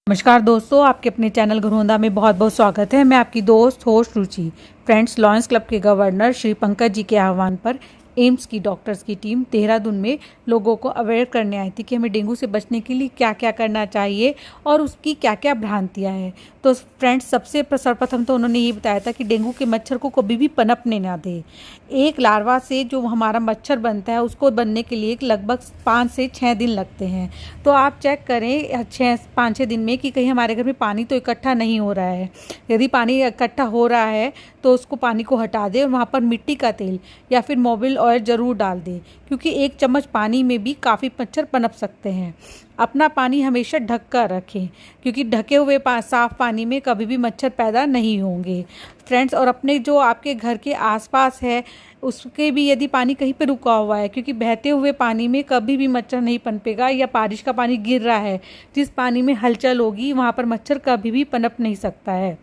नमस्कार दोस्तों, आपके अपने चैनल घरौंदा में बहुत बहुत स्वागत है। मैं आपकी दोस्त होस्ट रुचि। फ्रेंड्स, लॉयंस क्लब के गवर्नर श्री पंकज जी के आह्वान पर एम्स की डॉक्टर्स की टीम देहरादून में लोगों को अवेयर करने आई थी कि हमें डेंगू से बचने के लिए क्या क्या करना चाहिए और उसकी क्या क्या भ्रांतियाँ हैं। तो फ्रेंड्स, सबसे सर्वप्रथम तो उन्होंने ये बताया था कि डेंगू के मच्छर को कभी भी पनपने ना दें। एक लार्वा से जो हमारा मच्छर बनता है उसको बनने के लिए लगभग 5 से 6 दिन लगते हैं। तो आप चेक करें 5-6 दिन में कि कहीं हमारे घर में पानी तो इकट्ठा नहीं हो रहा है। यदि पानी इकट्ठा हो रहा है तो उसको पानी को हटा दें और वहाँ पर मिट्टी का तेल या फिर मोबिल ऑयल ज़रूर डाल दें, क्योंकि 1 चम्मच पानी में भी काफ़ी मच्छर पनप सकते हैं। अपना पानी हमेशा ढक कर रखें, क्योंकि ढके हुए साफ़ पानी में कभी भी मच्छर पैदा नहीं होंगे। फ्रेंड्स, और अपने जो आपके घर के आसपास है उसके भी यदि पानी कहीं पे रुका हुआ है, क्योंकि बहते हुए पानी में कभी भी मच्छर नहीं पनपेगा, या बारिश का पानी गिर रहा है जिस पानी में हलचल होगी वहाँ पर मच्छर कभी भी पनप नहीं सकता है।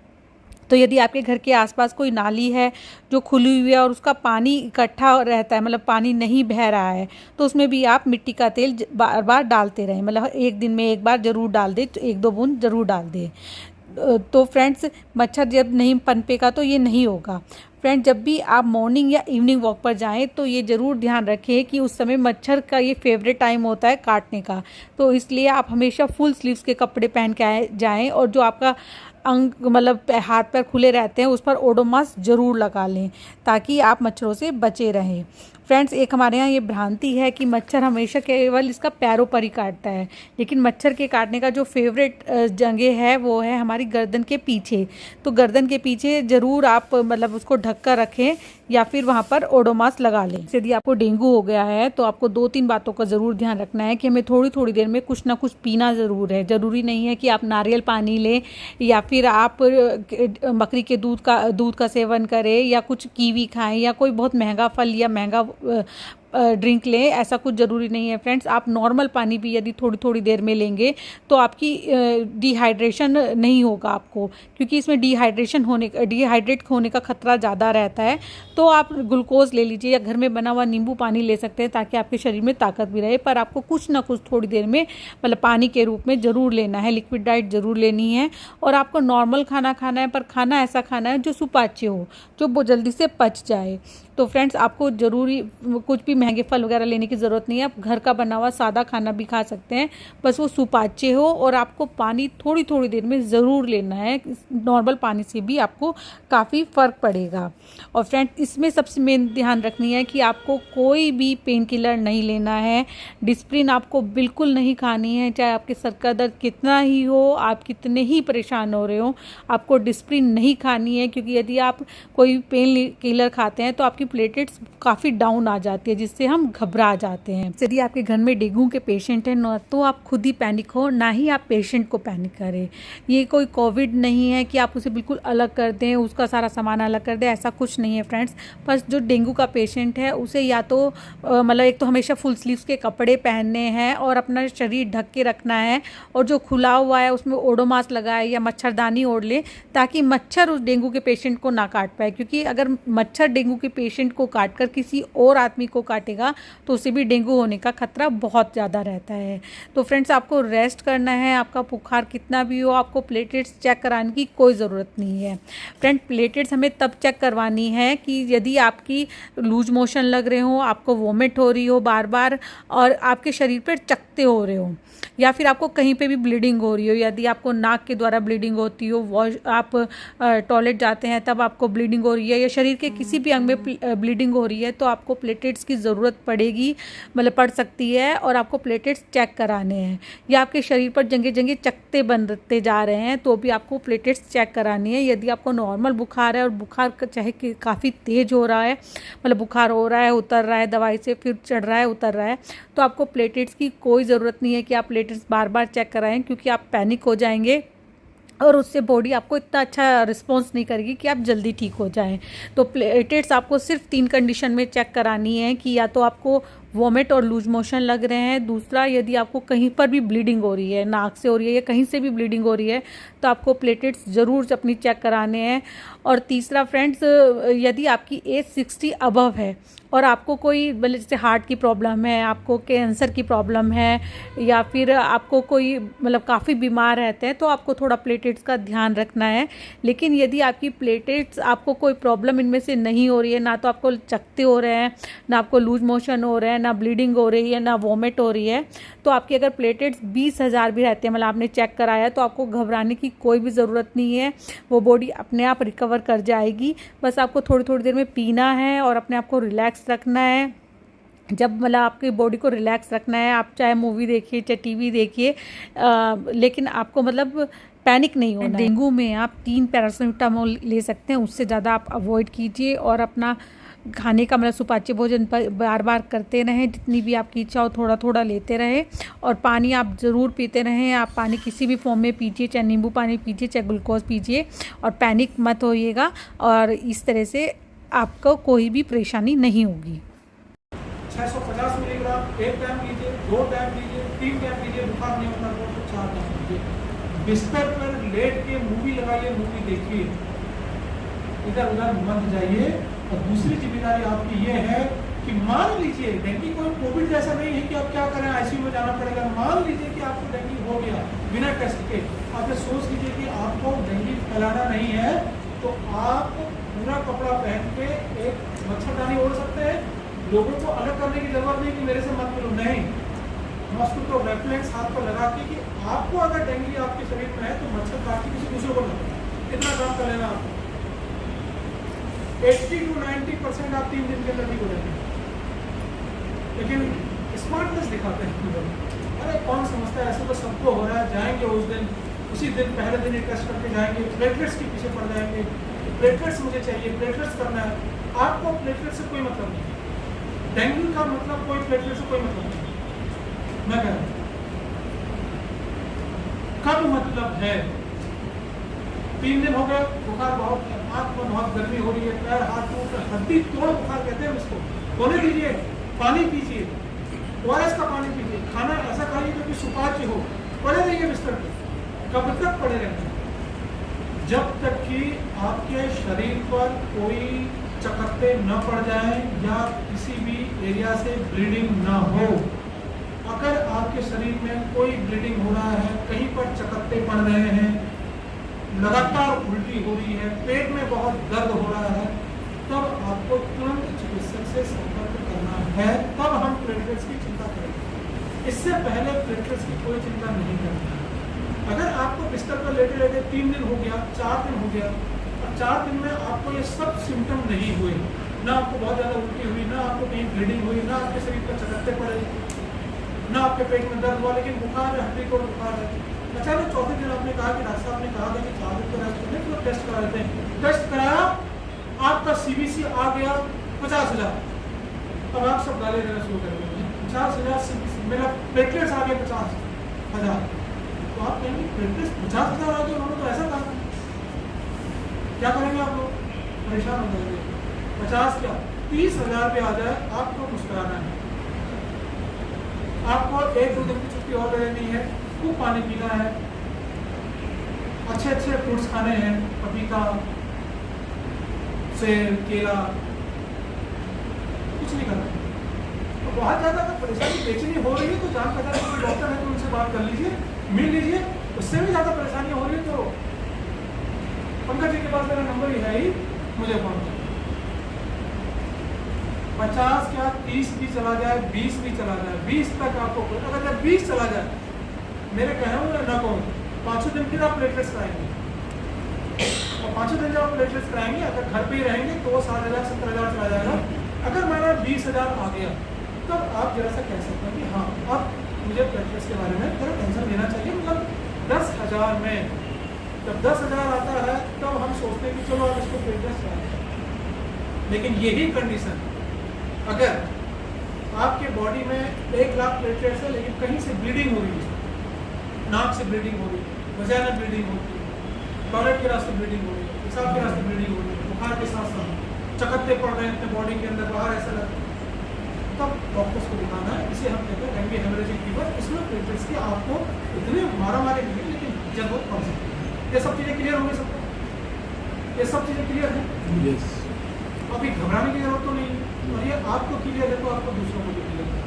तो यदि आपके घर के आसपास कोई नाली है जो खुली हुई है और उसका पानी इकट्ठा रहता है, मतलब पानी नहीं बह रहा है, तो उसमें भी आप मिट्टी का तेल बार बार डालते रहें। मतलब 1 दिन में 1 बार ज़रूर डाल दें, 1-2 बूंद ज़रूर डाल दें। तो फ्रेंड्स, मच्छर जब नहीं पनपेगा तो ये नहीं होगा। फ्रेंड्स, जब भी आप मॉर्निंग या इवनिंग वॉक पर जाएं तो ये ज़रूर ध्यान रखें कि उस समय मच्छर का ये फेवरेट टाइम होता है काटने का। तो इसलिए आप हमेशा फुल स्लीव्स के कपड़े पहन के जाएं, और जो आपका अंग मतलब हाथ पैर खुले रहते हैं उस पर ओडोमॉस ज़रूर लगा लें, ताकि आप मच्छरों से बचे रहें। फ्रेंड्स, एक हमारे यहाँ ये भ्रांति है कि मच्छर हमेशा केवल इसका पैरों पर ही काटता है, लेकिन मच्छर के काटने का जो फेवरेट जगह है वो है हमारी गर्दन के पीछे। तो गर्दन के पीछे ज़रूर आप मतलब उसको ढक कर रखें या फिर वहाँ पर ओडोमॉस लगा लें। यदि आपको डेंगू हो गया है तो आपको 2-3 बातों का ज़रूर ध्यान रखना है कि हमें थोड़ी थोड़ी देर में कुछ ना कुछ पीना ज़रूर है। ज़रूरी नहीं है कि आप नारियल पानी लें या फिर आप बकरी के दूध का सेवन करें या कुछ कीवी खाएं या कोई बहुत महंगा फल या महंगा ड्रिंक लें। ऐसा कुछ ज़रूरी नहीं है। फ्रेंड्स, आप नॉर्मल पानी भी यदि थोड़ी थोड़ी देर में लेंगे तो आपकी डिहाइड्रेशन नहीं होगा आपको, क्योंकि इसमें डिहाइड्रेट होने का खतरा ज़्यादा रहता है। तो आप ग्लूकोज ले लीजिए या घर में बना हुआ नींबू पानी ले सकते हैं, ताकि आपके शरीर में ताकत भी रहे। पर आपको कुछ ना कुछ थोड़ी देर में मतलब पानी के रूप में ज़रूर लेना है, लिक्विड डाइट ज़रूर लेनी है। और आपको नॉर्मल खाना खाना है, पर खाना ऐसा खाना है जो सुपाच्य हो, जो बहुत जल्दी से पच जाए। तो फ्रेंड्स, आपको ज़रूरी कुछ भी महंगे फल वगैरह लेने की ज़रूरत नहीं है। आप घर का बना हुआ सादा खाना भी खा सकते हैं, बस वो सुपाच्य हो। और आपको पानी थोड़ी थोड़ी देर में ज़रूर लेना है। नॉर्मल पानी से भी आपको काफ़ी फ़र्क पड़ेगा। और फ्रेंड्स, इसमें सबसे मेन ध्यान रखनी है कि आपको कोई भी पेन किलर नहीं लेना है। डिस्प्रिन आपको बिल्कुल नहीं खानी है, चाहे आपके सर का दर्द कितना ही हो, आप कितने ही परेशान हो रहे हो, आपको डिस्प्रिन नहीं खानी है। क्योंकि यदि आप कोई पेन किलर खाते हैं तो आपकी प्लेटलेट्स काफ़ी डाउन आ जाती है, जिससे हम घबरा जाते हैं। यदि आपके घर में डेंगू के पेशेंट हैं ना, तो आप खुद ही पैनिक हो, ना ही आप पेशेंट को पैनिक करें। ये कोई कोविड नहीं है कि आप उसे बिल्कुल अलग कर दें, उसका सारा सामान अलग कर दें, ऐसा कुछ नहीं है। फ्रेंड्स, बस जो डेंगू का पेशेंट है उसे या तो मतलब एक तो हमेशा फुल स्लीव्स के कपड़े पहनने हैं और अपना शरीर ढक के रखना है, और जो खुला हुआ है उसमें ओडोमॉस लगाए या मच्छरदानी ओढ़ ले, ताकि मच्छर उस डेंगू के पेशेंट को ना काट पाए। क्योंकि अगर मच्छर डेंगू के पेशेंट को काट कर किसी और आदमी को काटेगा तो उसे भी डेंगू होने का खतरा बहुत ज़्यादा रहता है। तो फ्रेंड्स, आपको रेस्ट करना है। आपका बुखार कितना भी हो, आपको प्लेटलेट्स चेक कराने की कोई ज़रूरत नहीं है। फ्रेंड, प्लेटलेट्स हमें तब चेक करवानी है कि यदि आपकी लूज मोशन लग रहे हो, आपको वॉमिट हो रही हो बार बार, और आपके शरीर पर चकत्ते हो रहे हो, या फिर आपको कहीं पे भी ब्लीडिंग हो रही हो। यदि आपको नाक के द्वारा ब्लीडिंग होती हो, आप टॉयलेट जाते हैं तब आपको ब्लीडिंग हो रही है, या शरीर के किसी भी अंग में ब्लीडिंग हो रही है, तो आपको प्लेटलेट्स की ज़रूरत पड़ेगी, मतलब पड़ सकती है, और आपको प्लेटलेट्स चेक कराने हैं। या आपके शरीर पर जगह जगह चकत्ते बनते जा रहे हैं तो भी आपको प्लेटलेट्स चेक करानी है। यदि आपको नॉर्मल बुखार है और बुखार चाहे कि काफ़ी तेज़ हो रहा है, मतलब बुखार हो रहा है उतर रहा है, दवाई से फिर चढ़ रहा है उतर रहा है, तो आपको प्लेटलेट्स की कोई ज़रूरत नहीं है कि आप प्लेटलेट्स बार बार चेक कराएं, क्योंकि आप पैनिक हो जाएंगे और उससे बॉडी आपको इतना अच्छा रिस्पॉन्स नहीं करेगी कि आप जल्दी ठीक हो जाएं। तो प्लेटलेट्स आपको सिर्फ 3 कंडीशन में चेक करानी है, कि या तो आपको वॉमिट और लूज मोशन लग रहे हैं। दूसरा, यदि आपको कहीं पर भी ब्लीडिंग हो रही है, नाक से हो रही है या कहीं से भी ब्लीडिंग हो रही है, तो आपको प्लेटलेट्स ज़रूर अपनी चेक कराने हैं। और तीसरा फ्रेंड्स, यदि आपकी एज 60 अबव है और आपको कोई मतलब जैसे हार्ट की प्रॉब्लम है, आपको कैंसर की प्रॉब्लम है, या फिर आपको कोई मतलब काफ़ी बीमार रहते हैं, तो आपको थोड़ा प्लेटलेट्स का ध्यान रखना है। लेकिन यदि आपकी प्लेटलेट्स, आपको कोई प्रॉब्लम इनमें से नहीं हो रही है, ना तो आपको चकते हो रहे हैं, ना आपको लूज मोशन हो रहे हैं, ना ब्लीडिंग हो रही है, ना वॉमिट हो रही है, तो आपकी अगर प्लेटलेट्स 20,000 भी रहते हैं, मतलब आपने चेक कराया, तो आपको घबराने की कोई भी ज़रूरत नहीं है। वो बॉडी अपने आप रिकवर कर जाएगी। बस आपको थोड़ी थोड़ी देर में पीना है और अपने आप को रिलैक्स रखना है। जब मतलब आपकी बॉडी को रिलैक्स रखना है, आप चाहे मूवी देखिए, चाहे टीवी देखिए, लेकिन आपको मतलब पैनिक नहीं होना है। डेंगू में आप 3 पैरासीटामोल ले सकते हैं, उससे ज़्यादा आप अवॉइड कीजिए। और अपना खाने का मतलब सुपाच्य भोजन पर बार बार करते रहें, जितनी भी आपकी इच्छा हो थोड़ा थोड़ा लेते रहें। और पानी आप ज़रूर पीते रहें। आप पानी किसी भी फॉर्म में पीजिए, चाहे नींबू पानी पीजिए, चाहे ग्लूकोज पीजिए, और पैनिक मत होइएगा। और इस तरह से आपको कोई भी परेशानी नहीं होगी। 650 मिलीग्राम एक टाइम लीजिए, 2 टाइम लीजिए, 3 टाइम लीजिए, बुखार नहीं होता तो 4 टाइम लीजिए। बिस्तर पर लेट के मूवी लगाइए, मूवी देखिए, इधर उधर मत जाइए। और दूसरी जिम्मेदारी आपकी ये है कि मान लीजिए डेंगू कोई कोविड जैसा नहीं है कि आप क्या करें, आईसीयू में जाना पड़ेगा। मान लीजिए कि आपको डेंगू हो गया बिना टेस्ट के, आप सोच लीजिए कि आपको डेंगू फैलाना नहीं है, तो आप पूरा कपड़ा पहन के एक मच्छरदानी ओढ़ सकते हैं। लोगों को अलग करने की जरूरत नहीं कि मेरे से मत मिलो, नहीं। मॉस्किटो रेपेलेंट हाथ पर लगा के कि आपको अगर डेंगू आपके शरीर में है तो मच्छर काट के किसी दूसरे को लगेगा। इतना काम कर लेना आपको। 80 to 90% आप 3 दिन के अंदर ठीक हो जाएंगे। लेकिन स्मार्टनेस दिखाते हैं, अरे कौन समझता है, ऐसे तो सबको हो रहा है। जाएंगे उस दिन, उसी दिन पहले दिन ही टेस्ट करके जाएंगे, प्लेटलेट्स के पीछे पड़ जाएंगे, प्लेटलेट्स मुझे चाहिए, प्लेटलेट्स करना है। आपको प्लेटलेट से कोई मतलब नहीं, डेंगू का मतलब कोई प्लेटलेट से कोई मतलब नहीं। मैं कह रहा हूँ कब मतलब है। 3 दिन हो गए, बुखार बहुत है, आँख में बहुत गर्मी हो रही है, पैर हाथ टूट, हड्डी तोड़ बुखार कहते हैं उसको, होने दीजिए। पानी पीजिए, ORS का पानी पीजिए, खाना ऐसा खाइए जो कि सुपाच्य हो। पड़े रहिए बिस्तर पे, कब तक पड़े रहना, जब तक कि आपके शरीर पर कोई चकत्ते न पड़ जाए या किसी भी एरिया से ब्लीडिंग न हो। अगर आपके शरीर में कोई ब्लीडिंग हो रहा है, कहीं पर चकत्ते पड़ रहे हैं, लगातार उल्टी हो रही है, पेट में बहुत दर्द हो रहा है, तब आपको तुरंत चिकित्सक से संपर्क करना है। तब हम प्लेटलेट्स की चिंता करेंगे, इससे पहले प्लेटलेट्स की कोई चिंता नहीं करना है। अगर आपको बिस्तर पर लेटे लेटे 3 दिन हो गया, 4 दिन हो गया, और 4 दिन में आपको ये सब सिम्टम नहीं हुए, ना आपको बहुत ज़्यादा उल्टी हुई, ना आपको कहीं ब्लीडिंग हुई, ना आपके शरीर पर चकत्ते पड़े, ना आपके पेट में दर्द हुआ, लेकिन बुखार है, हड्डी को बुखार है, अचानक चौथे दिन आपने कहा कि डॉक्टर साहब ने कहा था कि 4 दिन तो रेस्ट करने, तो टेस्ट करा देते हैं। टेस्ट कराया, आपका CBC आ गया 50,000। अब आप सब गाली देना शुरू कर देंगे, 50,000 CBC, मेरा प्लेटलेट्स आ गए 50,000। तो आप कहेंगे प्लेटलेट्स 50,000 आ गए, उन्होंने तो ऐसा कहा। क्या करेंगे आप लोग? परेशान हो जाएंगे। 50 क्या 30,000 पे आ जाए, आपको मुस्कुराना है। आपको 1-2 दिन की छुट्टी और लेनी है, खूब पानी पीना है, अच्छे अच्छे फ्रूट्स खाने हैं, पपीता, सेब, केला, कुछ नहीं करना। तो बहुत ज़्यादा अगर परेशानी बेचैनी हो रही है तो जान पहचान कोई डॉक्टर है तो उनसे बात कर लीजिए, मिल लीजिए। उससे भी ज़्यादा परेशानी हो रही है तो पंकज जी के पास मेरा नंबर ही है ही, मुझे फोन करें। 50 क्या 30 भी चला जाए, 20 भी चला जाए, 20 तक आपको, अगर जब 20 चला जाए, मेरे कहना ना कहूँ, 5 दिन फिर आप प्लेटलेट्स कराएंगे, और 5 दिन जब आप प्लेटलेट्स कराएंगे, अगर घर पे ही रहेंगे तो 7,000 17,000 चला जाएगा। अगर मेरा 20,000 आ गया, तब आप जरा सा कह सकते हैं कि हाँ, अब मुझे प्लेटलेट्स के बारे में थोड़ा टेंशन लेना चाहिए। मतलब 10,000 में जब 10,000 आता है, तब हम सोचते हैं कि चलो अब इसको प्लेटलेट्स कराएंगे। लेकिन यही कंडीशन, अगर आपके बॉडी में 1 लाख प्लेटलेट्स है, लेकिन कहीं से ब्लीडिंग हो रही है, नाक से ब्लीडिंग हो रही है, वजाइनल ब्लीडिंग होती है, टॉयलेट के रास्ते ब्लीडिंग हो रही है, पेशाब के रास्ते ब्लीडिंग हो रही है, बुखार के साथ साथ चकत्ते पड़ रहे हैं अपने बॉडी के अंदर, बाहर ऐसा लगता है, तब डॉक्टर्स को दिखाना है। इसे हम कहते हैं डेंगू हेमरेजिक फीवर। इसमें प्लेटलेट्स की आपको इतने मारा मारी नहीं है, लेकिन जरूरत पड़ सकती है। ये सब चीज़ें क्लियर हो गई सबको? ये सब चीज़ें क्लियर हैं? यस। अभी घबराने की जरूरत तो नहीं है, और ये आपको क्लियर है तो आपको दूसरों को भी क्लियर है।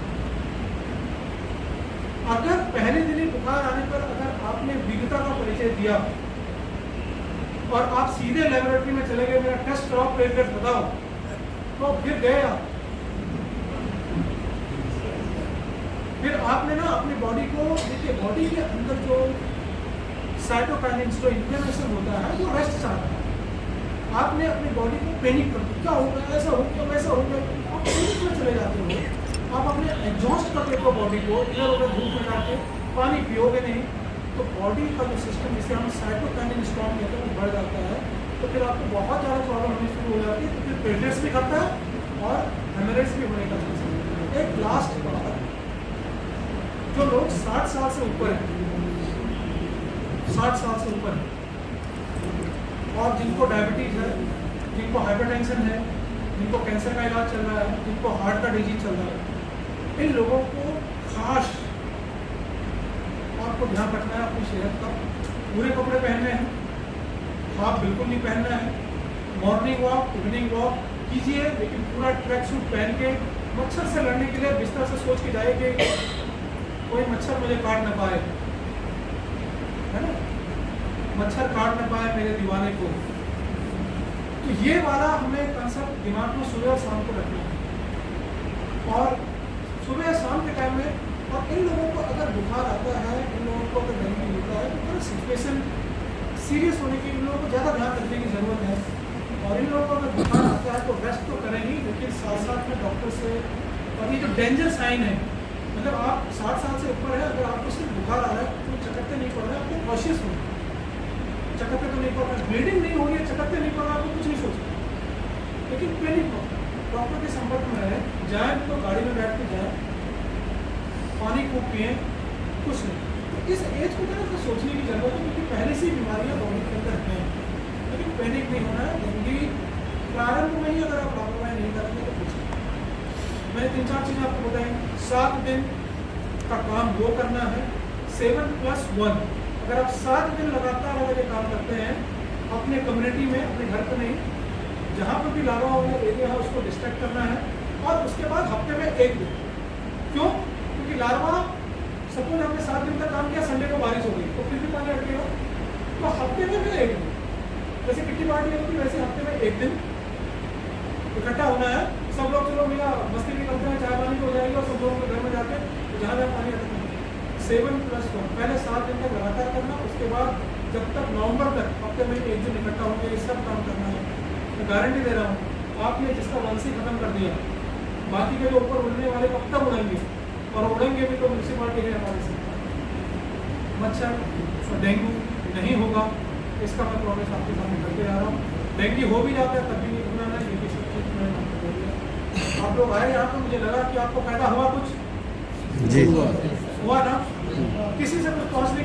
अगर पहले दिन ही बुखार आने पर अगर आपने विघ्नता का परिचय दिया और आप सीधे लेबोरेटरी में चले गए, मेरा टेस्ट कराओ, प्लेटलेट बताओ, तो फिर गए आप, फिर आपने ना अपनी बॉडी को, देखिए बॉडी के अंदर जो साइटोकाइनिन्स, जो इन्फ्लेमेशन होता है, वो रेस्ट चाहता है। आपने अपनी बॉडी को पैनिक कर दिया, क्या हो गया, ऐसा हो गया, वैसा हो गया, आप पैनिक में चले जाते हो। आप अपने एग्जॉस्ट कर देते हो बॉडी को, इधर उधर धूप में जाके पानी पियोगे नहीं, तो बॉडी का जो सिस्टम, जिसे हम साइटोकाइनिन स्टॉर्म कहते हैं, वो बढ़ जाता है। तो फिर आपको बहुत ज़्यादा प्रॉब्लम होनी शुरू हो जाती है। तो फिर प्लेटलेट्स भी करता है और हेमरेज भी होने का चांस है। एक लास्ट बात, जो लोग 60 साल से ऊपर हैं, 60 साल से ऊपर हैं, और जिनको डायबिटीज़ है, जिनको हाइपरटेंशन है, जिनको कैंसर का इलाज चल रहा है, जिनको हार्ट का डिजीज चल रहा है, इन लोगों को खास आपको ध्यान रखना है अपनी सेहत का। पूरे कपड़े पहनने हैं, हाफ बिल्कुल नहीं पहनना है। मॉर्निंग वॉक, इवनिंग वॉक कीजिए, लेकिन पूरा ट्रैक सूट पहन के। मच्छर से लड़ने के लिए बिस्तर से सोच के जाए कि कोई मच्छर मुझे काट ना पाए, है ना, मच्छर काट ना पाए मेरे दीवाने को। तो ये वाला हमें कंसेप्ट दिमाग में सुबह और शाम को रखना है। और सुबह या शाम के टाइम में, और इन लोगों को अगर बुखार आता है, इन लोगों को अगर डेंगू होता है, तो थोड़ा सिचुएशन सीरियस होने की, इन लोगों को ज़्यादा ध्यान रखने की ज़रूरत है। और इन लोगों को अगर बुखार आता है तो रेस्ट तो करें ही, लेकिन साथ साथ में डॉक्टर से, और ये जो डेंजर साइन है, मतलब आप 60 साल से ऊपर है, अगर आपको सिर्फ बुखार आ रहा है, तो चकत्ते नहीं पड़ रहा है, आपको कॉशियस होना। चकत्ते तो नहीं पड़ रहा है, ब्लीडिंग नहीं हो रही है, चकत्ते नहीं पड़ रहा, आपको कुछ नहीं सोचना, लेकिन पैनिक हो। डॉक्टर के संपर्क में रहे, जाए तो गाड़ी में बैठ के जाए, पानी खूब पिए, कुछ नहीं। तो इस एज को तो सोचने की जरूरत है, क्योंकि पहले से ही बीमारियाँ बॉडी के अंदर हैं, लेकिन पैनिक नहीं होना है। जल्दी प्रारंभ में ही अगर आप लापरवाही नहीं करेंगे तो कुछ नहीं। मैंने 3-4 चीज़ें आपको बताई। 7 दिन का काम वो करना है, 7+1। अगर आप 7 दिन लगातार अगर ये काम करते हैं अपने कम्युनिटी में, अपने घर पर नहीं, जहाँ पर भी लार्वा वाला एरिया है उसको डिस्ट्रैक्ट करना है। और उसके बाद हफ्ते में 1 दिन। क्यों? क्योंकि लार्वा, सपोज हमने 7 दिन का काम किया, संडे को बारिश हो गई तो फिर भी पानी अटकेगा, तो हफ्ते में भी 1 दिन, जैसे किट्टी पार्टी होती है वैसे हफ्ते में 1 दिन इकट्ठा होना है। सब लोग चलो भैया मस्ती भी करते हैं, चाय पानी हो जाएगी, और सब लोगों के घर में जाके जहाँ जहाँ पानी अटकना है। 7+1 पहले 7 दिन तक लगातार करना। उसके बाद जब तक नवंबर तक हफ्ते में 1 दिन इकट्ठा होंगे, ये सब काम करना है। मैं गारंटी दे रहा हूँ, आपने जिसका वंशी खत्म कर दिया, बाकी के जो ऊपर उड़ने वाले कब तक उड़ेंगे, और उड़ेंगे भी तो म्यूनसिपालिटी है हमारे से। मच्छर और डेंगू नहीं होगा, इसका मैं प्रॉमिस आपके सामने करते जा रहा हूँ। डेंगू हो भी जाता है तब भी नहीं घबराना है, ये भी सब चीज़ मैंने आपको बोल दिया। आप लोग आए यहाँ पर, मुझे लगा कि आपको फायदा हुआ कुछ, जी हुआ ना, किसी से कुछ पहुँचने